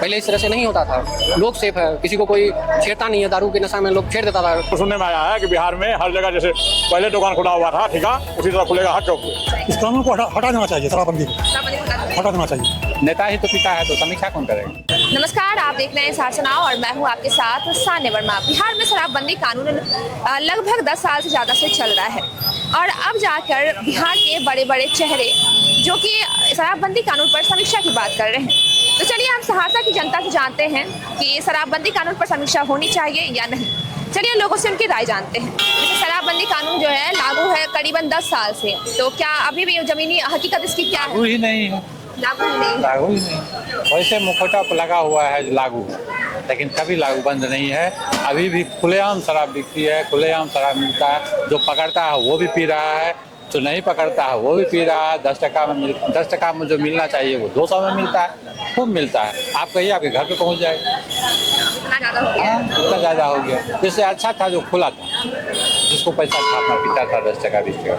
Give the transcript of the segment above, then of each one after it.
पहले इस तरह से नहीं होता था। लोग सेफ है, किसी को कोई छेड़ता नहीं है। दारू के नशा में लोग छेड़ देता था। तो सुनने में आया है कि बिहार में हर जगह जैसे पहले दुकान खुला हुआ था, ठीक है, उसी तरह खुलेगा हर चौक पे। इस कानून को हटा देना चाहिए, शराबबंदी को हटा देना चाहिए। नेता ही तो पिता है, तो समीक्षा कौन करेगा? नमस्कार, आप देख रहे हैं सार चुनाव और मैं हूं आपके साथ सान्य वर्मा। बिहार में शराबबंदी कानून लगभग 10 साल से ज़्यादा से चल रहा है और अब जाकर बिहार के बड़े बड़े चेहरे जो कि शराबबंदी कानून पर समीक्षा की बात कर रहे हैं। तो चलिए हम सहरसा की जनता से जानते हैं कि शराबबंदी कानून पर समीक्षा होनी चाहिए या नहीं। चलिए लोगों से उनकी राय जानते हैं। जैसे शराबबंदी कानून जो है लागू है करीबन 10 साल से, तो क्या अभी भी जमीनी हकीकत इसकी क्या है? लागू ही नहीं है। लागू ही नहीं। लागू ही नहीं। वैसे मुखौटा पर लगा हुआ है जो लागू है, लेकिन कभी लागू बंद नहीं है। अभी भी खुलेआम शराब बिकती है, खुलेआम शराब मिलता है। जो पकड़ता है वो भी पी रहा है, जो नहीं पकड़ता है वो भी पी रहा है। 10 टका में जो मिलना चाहिए वो 200 में मिलता है, खूब मिलता है। आप कहिए आपके घर पे पहुंच जाएगा। इतना ज़्यादा हो गया। इससे अच्छा था जो खुला था, जिसको पैसा था अपना पीता था 10 टका 20 टका।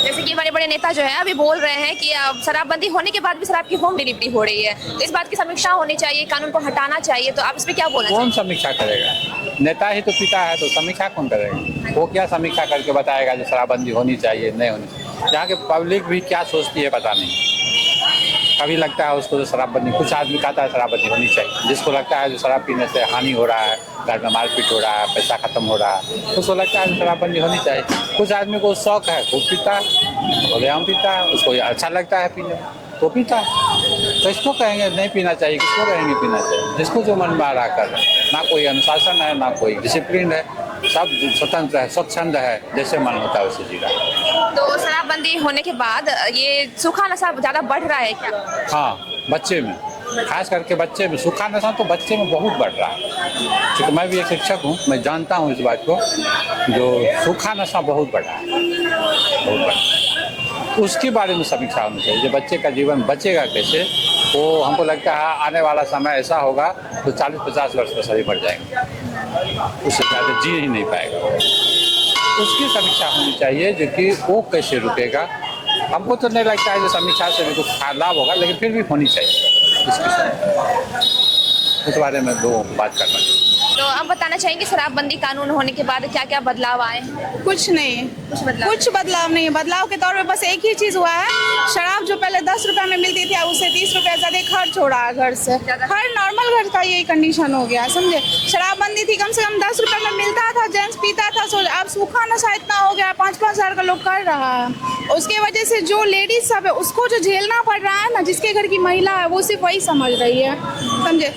जैसे कि बड़े बड़े नेता जो है अभी बोल रहे हैं कि अब शराबबंदी होने के बाद भी शराब की होम डिलीवरी हो रही है, तो इस बात की समीक्षा होनी चाहिए, कानून को हटाना चाहिए। तो आप इस पे क्या बोलना कौन चाहिए? समीक्षा करेगा? नेता ही तो पिता है, तो समीक्षा कौन करेगा? वो क्या समीक्षा करके बताएगा जो शराबबंदी होनी चाहिए नहीं होनी चाहिए? यहाँ के पब्लिक भी क्या सोचती है पता नहीं। कभी लगता है उसको जो शराबबंदी, कुछ आदमी कहता है शराबबंदी होनी चाहिए, जिसको लगता है जो शराब पीने से हानि हो रहा है, घर में मारपीट हो रहा है, पैसा खत्म हो रहा है, उसको लगता है शराबबंदी होनी चाहिए। कुछ आदमी को शौक है, खूब पीता है, खुलेआम पीता है, उसको अच्छा लगता है पीने, तो पीता है। तो इसको कहेंगे नहीं पीना चाहिए, किसको कहेंगे पीना चाहिए? जिसको जो मन में आ रहा कर, ना कोई अनुशासन है, ना कोई डिसिप्लिन है, सब स्वतंत्र है, स्वच्छंद है, जैसे मन होता है वैसे जी रहा है। तो शराबबंदी होने के बाद ये सूखा नशा ज़्यादा बढ़ रहा है क्या? हाँ, बच्चे में, खास करके बच्चे में सूखा नशा तो बच्चे में बहुत बढ़ रहा है। क्योंकि मैं भी एक शिक्षक हूँ, मैं जानता हूँ इस बात को, जो सूखा नशा बहुत बढ़ा है, बहुत बढ़ा। उसके बारे में समीक्षा होनी चाहिए। जो बच्चे का जीवन बचेगा कैसे, वो हमको लगता है आने वाला समय ऐसा होगा तो 40-50 वर्ष में सभी मर जाएंगे, उससे ज़्यादा जी ही नहीं पाएगा। उसकी समीक्षा होनी चाहिए जो कि वो कैसे रुकेगा। हमको तो नहीं लगता है जो समीक्षा से भी कुछ लाभ होगा, लेकिन फिर भी होनी चाहिए इस बारे में दो बात करना चाहिए। तो आप बताना चाहेंगे शराबबंदी कानून होने के बाद क्या क्या बदलाव आए हैं? कुछ नहीं, कुछ बदलाव नहीं है। बदलाव के तौर पे बस एक ही चीज हुआ है, शराब जो पहले 10 रुपए में मिलती थी अब उसे 30 रुपए ज्यादा खर्च हो रहा है घर से। हर नॉर्मल घर का यही कंडीशन हो गया, समझे? शराबबंदी थी कम से कम 10 रुपए में मिलता था, जेंट्स पीता था। अब सूखा नशा इतना हो गया, 5-5 हजार का लोग कर रहा है। उसके वजह से जो लेडीज सब है उसको जो झेलना पड़ रहा है ना, जिसके घर की महिला है वो सिर्फ वही समझ रही है, समझे?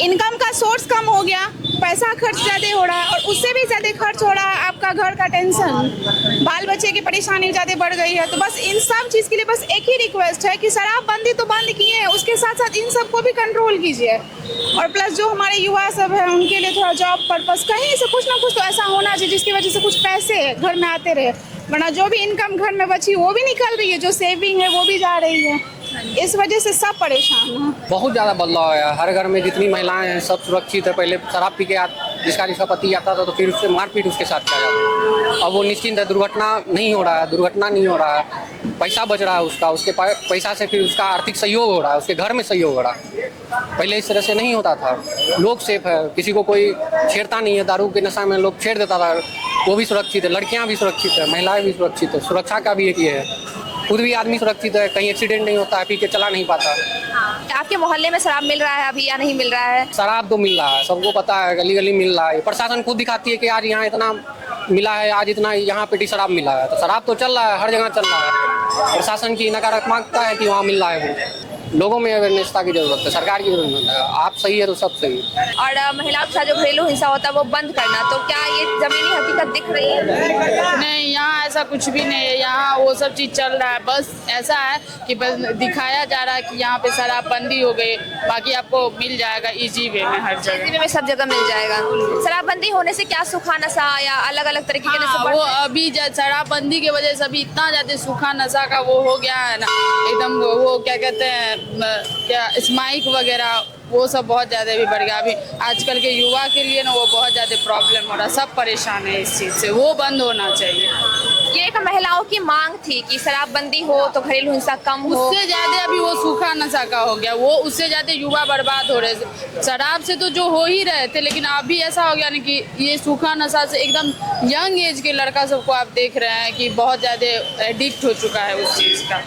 इनकम का सोर्स कम हो गया, पैसा खर्च ज़्यादा हो रहा है और उससे भी ज़्यादा खर्च हो रहा है आपका घर का टेंशन, बाल बच्चे की परेशानी ज़्यादा बढ़ गई है। तो बस इन सब चीज़ के लिए बस एक ही रिक्वेस्ट है कि शराबबंदी तो बंद किए हैं, उसके साथ साथ इन सब को भी कंट्रोल कीजिए। और प्लस जो हमारे युवा सब है उनके लिए थोड़ा जॉब पर्पस कहीं से कुछ ना कुछ तो ऐसा होना चाहिए जिसकी वजह से कुछ पैसे घर में आते रहे, वरना जो भी इनकम घर में बची वो भी निकल रही है, जो सेविंग है वो भी जा रही है। इस वजह से सब परेशान हैं। बहुत ज़्यादा बदलाव आया। हर घर में जितनी महिलाएं हैं सब सुरक्षित है। पहले शराब पी के जिसका पति आता था तो फिर उससे मारपीट उसके साथ किया जाता। अब वो निश्चिंत है, दुर्घटना नहीं हो रहा है, पैसा बच रहा है उसका, उसके पैसा से फिर उसका आर्थिक सहयोग हो रहा है, उसके घर में सहयोग हो रहा है। पहले इस तरह से नहीं होता था। लोग सेफ है, किसी को कोई छेड़ता नहीं है। दारू के नशा में लोग छेड़ देता था, वो भी सुरक्षित है। लड़कियाँ भी सुरक्षित है, महिलाएं भी सुरक्षित है। सुरक्षा का भी एक ये है, खुद भी आदमी सुरक्षित है, कहीं एक्सीडेंट नहीं होता है, पी के चला नहीं पाता। आपके मोहल्ले में शराब मिल रहा है अभी या नहीं मिल रहा है? शराब तो मिल रहा है, सबको पता है, गली गली मिल रहा है। प्रशासन खुद दिखाती है कि आज यहाँ इतना मिला है, आज इतना यहाँ पेटी शराब मिला है। तो शराब तो चल रहा है, हर जगह चल रहा है। प्रशासन की नकारात्मकता है कि वहाँ मिल रहा है। वो लोगों में अवेयरनेसता की जरूरत है, सरकार की जरूरत है। आप सही है तो सब सही है। और महिलाओं के साथ जो घरेलू हिंसा होता है वो बंद करना, तो क्या ये जमीनी हकीकत दिख रही है? नहीं, यहाँ ऐसा कुछ भी नहीं है। यहाँ वो सब चीज़ चल रहा है, बस ऐसा है कि बस दिखाया जा रहा है कि यहाँ पे शराबबंदी हो गई, बाकी आपको मिल जाएगा इजी वे में, हर जगह में सब जगह मिल जाएगा। शराबबंदी होने से क्या सूखा नशा या अलग अलग तरीके के नशे? वो अभी शराबबंदी की वजह से अभी इतना ज़्यादा सूखा नशा का वो हो गया है ना, एकदम वो क्या कहते हैं, क्या स्माइक वगैरह वो सब बहुत ज़्यादा भी बढ़ गया। अभी आजकल के युवा के लिए ना वो बहुत ज़्यादा प्रॉब्लम हो रहा है, सब परेशान है इस चीज़ से, वो बंद होना चाहिए। ये एक महिलाओं की मांग थी कि शराबबंदी हो तो घरेलू हिंसा कम हो। उससे ज्यादा अभी वो सूखा नशा का हो गया, वो उससे ज्यादा युवा बर्बाद हो रहे थे। शराब से तो जो हो ही रहे थे, लेकिन अभी ऐसा हो गया ना कि ये सूखा नशा से एकदम यंग एज के लड़का सबको आप देख रहे हैं कि बहुत ज्यादा एडिक्ट हो चुका है उस चीज का।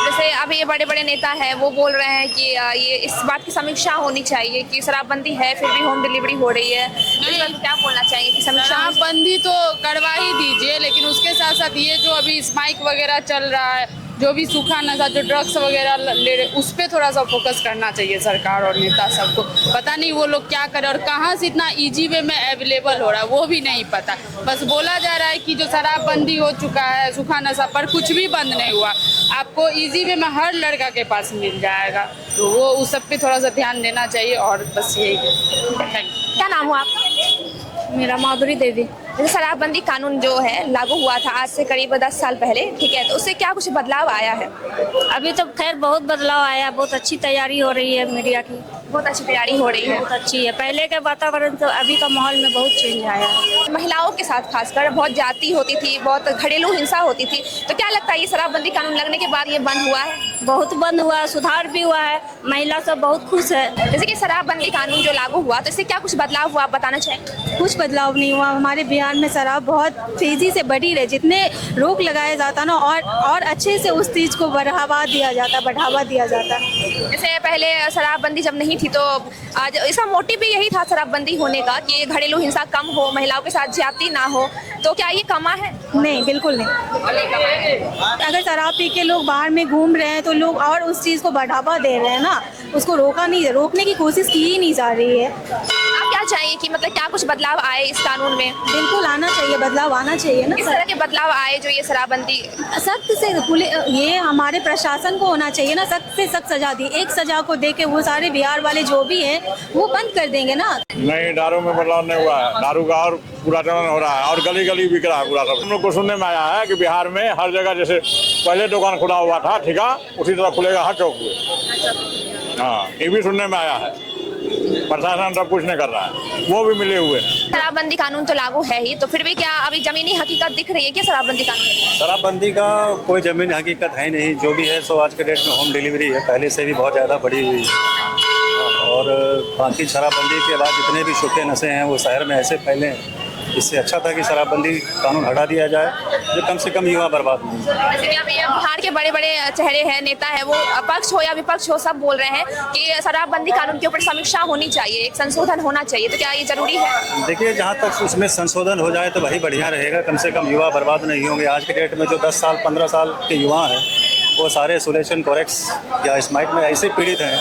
जैसे अभी ये बड़े बड़े नेता हैं वो बोल रहे हैं कि ये इस बात की समीक्षा होनी चाहिए कि शराबबंदी है फिर भी होम डिलीवरी हो रही है। इस बात क्या बोलना चाहिए कि समीक्षा शराबबंदी तो करवा ही दीजिए, लेकिन उसके साथ साथ ये जो अभी स्माइक वगैरह चल रहा है, जो भी सूखा नशा जो ड्रग्स वगैरह ले रहे, उस पर थोड़ा सा फोकस करना चाहिए सरकार और नेता सबको। पता नहीं वो लोग क्या करें और कहाँ से इतना इजी वे में अवेलेबल हो रहा है वो भी नहीं पता। बस बोला जा रहा है कि जो शराबबंदी हो चुका है सूखा नशा पर, कुछ भी बंद नहीं हुआ। आपको इजी वे में हर लड़का के पास मिल जाएगा, तो वो उस सब पे थोड़ा सा ध्यान देना चाहिए। और बस यही। क्या नाम हुआ आपका? मेरा माधुरी देवी। जैसे शराबबंदी कानून जो है लागू हुआ था आज से करीब 10 साल पहले, ठीक है, तो उससे क्या कुछ बदलाव आया है? अभी तो खैर बहुत बदलाव आया, बहुत अच्छी तैयारी हो रही है मीडिया की, बहुत अच्छी तैयारी हो रही है। बहुत अच्छी है। पहले के वातावरण तो अभी का माहौल में बहुत चेंज आया है। महिलाओं के साथ खासकर बहुत जाति होती थी, बहुत घरेलू हिंसा होती थी, तो क्या लगता है ये शराबबंदी कानून लगने के बाद ये बंद हुआ है? बहुत बंद हुआ है, सुधार भी हुआ है, महिला सब बहुत खुश है। जैसे कि शराबबंदी कानून जो लागू हुआ तो इससे क्या कुछ बदलाव हुआ, आप बताना चाहेंगे? कुछ बदलाव नहीं हुआ। हमारे बिहार में शराब बहुत तेजी से बढ़ी रही, जितने रोक लगाया जाता ना और अच्छे से उस चीज को बढ़ावा दिया जाता। जैसे पहले शराबबंदी जब नहीं थी तो आज इसका मोटिव भी यही था शराबबंदी होने का कि घरेलू हिंसा कम हो, महिलाओं के साथ ज्यादती ना हो, तो क्या ये कमा है? नहीं, बिल्कुल नहीं। अगर शराब पी के लोग बाहर में घूम रहे हैं तो लोग और उस चीज को बढ़ावा दे रहे हैं ना, उसको रोकने की कोशिश की ही नहीं जा रही है। आप क्या चाहिए कि मतलब क्या कुछ बदलाव आए इस कानून में? बिल्कुल आना चाहिए, बदलाव आना चाहिए ना। इस तरह के बदलाव आए जो ये शराबबंदी सख्त से ये हमारे प्रशासन को होना चाहिए ना, सख्त से सख्त सजा दी। एक सजा को देके वो सारे बिहार वाले जो भी हैं वो बंद कर देंगे ना। नहीं, दारू में बदलाव नहीं हुआ है। दारू का और पूरा चलन हो रहा है और गली गली बिक रहा है पूरा सब। हम लोग को सुनने में आया है कि बिहार में हर जगह जैसे पहले दुकान खुला हुआ था ठेका, उसी तरह खुलेगा हर चौक पे। हाँ, ये भी सुनने में आया है। प्रशासन सब कुछ नहीं कर रहा है, वो भी मिले हुए हैं। शराबबंदी कानून तो लागू है ही, तो फिर भी क्या अभी जमीनी हकीकत दिख रही है क्या शराबबंदी कानून में? शराबबंदी का कोई जमीनी हकीकत है नहीं। जो भी है सो आज के डेट में होम डिलीवरी है, पहले से भी बहुत ज़्यादा बढ़ी हुई है। और बाकी शराबबंदी के बाद जितने भी सूखे नशे हैं वो शहर में ऐसे फैले हैं, इससे अच्छा था कि शराबबंदी कानून हटा दिया जाए, जो कम से कम युवा बर्बाद नहीं। जैसे कि अभी बिहार के बड़े बड़े चेहरे हैं, नेता है, वो पक्ष हो या विपक्ष हो सब बोल रहे हैं कि शराबबंदी कानून के ऊपर समीक्षा होनी चाहिए, एक संशोधन होना चाहिए, तो क्या ये जरूरी है? देखिए, जहाँ तक उसमें संशोधन हो जाए तो वही बढ़िया रहेगा। कम से कम युवा बर्बाद नहीं होंगे। आज के डेट में जो 10 साल 15 साल के युवा हैं वो सारे सोलेशन कोरेक्स या स्माइक में ऐसे पीड़ित हैं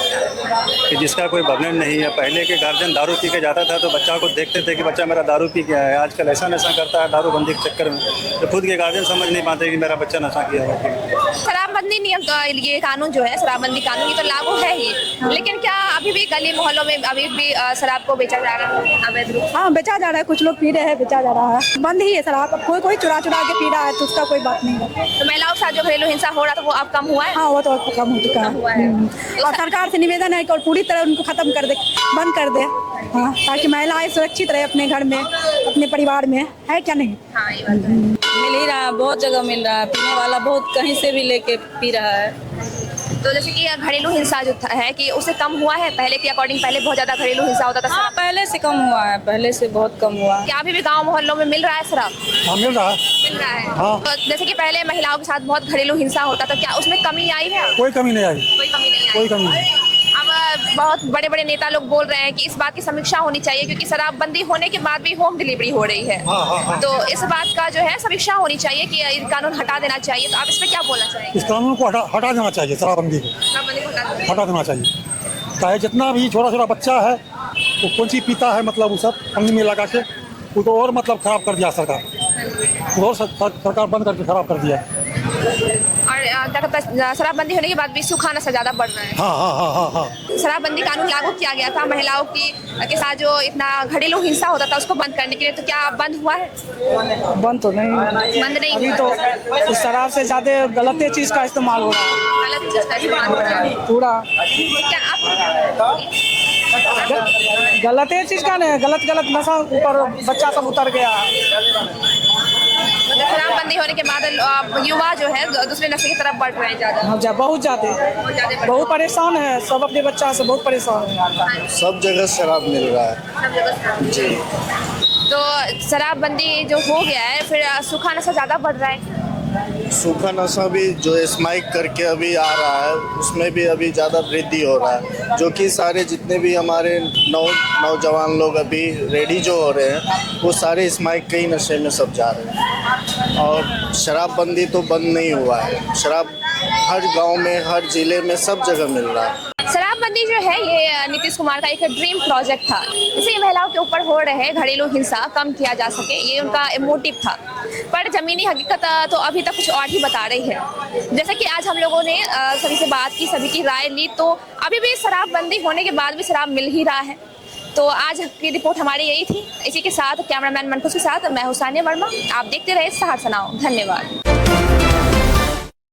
कि जिसका कोई वर्णन नहीं है। पहले के गार्जियन दारू पी के जाता था तो बच्चा को देखते थे कि बच्चा मेरा दारू पी के आया है। आजकल ऐसा नशा करता है दारूबंदी के चक्कर में, तो खुद के गार्जियन समझ नहीं पाते कि मेरा बच्चा नशा किया है। शराबबंदी नियम ये कानून जो है शराबबंदी कानून ये तो लागू है ही, लेकिन क्या अभी भी गली मोहल्लों में अभी भी शराब को बेचा जा रहा है अवैध रूप? हाँ, बेचा जा रहा है, कुछ लोग पी रहे हैं, बेचा जा रहा है। बंद ही है शराब, कोई चुरा के पी रहा है तो उसका कोई बात नहीं है। तो महिलाओं के साथ जो घरेलू हिंसा हो रहा था वो अब कम हुआ है? हाँ, वो तो कम हो चुका है। और सरकार से निवेदन है कि और पूरी तरह उनको खत्म कर दे, बंद कर दे। हाँ, ताकि महिलाएं सुरक्षित रहे अपने घर में, अपने परिवार में, है क्या नहीं? हाँ, ये बात है। मिल ही रहा है, बहुत जगह मिल रहा है, पीने वाला बहुत कहीं से भी लेके पी रहा है। तो जैसे कि घरेलू हिंसा जो है कि उससे कम हुआ है पहले के अकॉर्डिंग? पहले बहुत ज्यादा घरेलू हिंसा होता था। हाँ, पहले से कम हुआ है, पहले से बहुत कम हुआ है। क्या अभी भी गांव मोहल्लों में मिल रहा है शराब? हाँ, मिल रहा है। मिल रहा है। हाँ। तो जैसे कि पहले महिलाओं के साथ बहुत घरेलू हिंसा होता था, क्या उसमें कमी आई है? कोई कमी नहीं आई, कोई कमी नहीं आई। कोई कमी नहीं। अब बहुत बड़े बड़े नेता लोग बोल रहे हैं कि इस बात की समीक्षा होनी चाहिए क्योंकि शराबबंदी होने के बाद भी होम डिलीवरी हो रही है। तो इस बात का जो है समीक्षा होनी चाहिए कि ये कानून हटा देना चाहिए, तो आप इस पे क्या बोलना चाहेंगे? इस कानून को हटा देना चाहिए, शराबबंदी को शराबबंदी को हटा देना चाहिए। चाहे जितना भी छोटा बच्चा है वो कौन सी पीता है, मतलब वो सब पानी में लगा के उसको और मतलब खराब कर दिया सरकार, और सरकार बंद करके खराब कर दिया। और शराबबंदी होने के बाद भी सूखा नशा ज्यादा बढ़ रहा है। हाँ। शराबबंदी कानून लागू किया गया था महिलाओं के साथ जो इतना घरेलू हिंसा होता था उसको बंद करने के लिए, तो क्या बंद हुआ है? बंद तो नहीं, बंद नहीं अभी हुआ। तो शराब से ज्यादा गलत चीज का इस्तेमाल हो रहा है। गलत चीज का इस्तेमाल हो रहा है पूरा। क्या आप गलत चीज का नहीं, गलत नशा ऊपर बच्चा सब उतर गया। शराबबंदी होने के बाद युवा जो है दूसरे नशे की तरफ बढ़ रहे हैं ज्यादा। हाँ, बहुत ज़्यादा बहुत परेशान है सब, अपने बच्चा से बहुत परेशान है। सब जगह शराब मिल रहा है। सब जगह जी। तो शराबबंदी जो हो गया है फिर सूखा नशा ज्यादा बढ़ रहा है। सूखा नशा भी जो स्माइक करके अभी आ रहा है उसमें भी अभी ज़्यादा वृद्धि हो रहा है, जो कि सारे जितने भी हमारे नौजवान लोग अभी रेडी जो हो रहे हैं वो सारे स्माइक के ही नशे में सब जा रहे हैं। और शराबबंदी तो बंद नहीं हुआ है, शराब हर गांव में हर जिले में सब जगह मिल रहा है। शराबबंदी जो है ये नीतीश कुमार का एक ड्रीम प्रोजेक्ट था, इसे महिलाओं के ऊपर हो रहे घरेलू हिंसा कम किया जा सके, ये उनका मोटिव था। पर जमीनी हकीकत तो अभी तक कुछ और ही बता रही है। जैसे कि आज हम लोगों ने सभी से बात की, सभी की राय ली, तो अभी भी शराबबंदी होने के बाद भी शराब मिल ही रहा है। तो आज की रिपोर्ट हमारी यही थी। इसी के साथ कैमरामैन मनकुश के साथ मैं हूं सानिया वर्मा। आप देखते रहे सहरसा नाउ। धन्यवाद।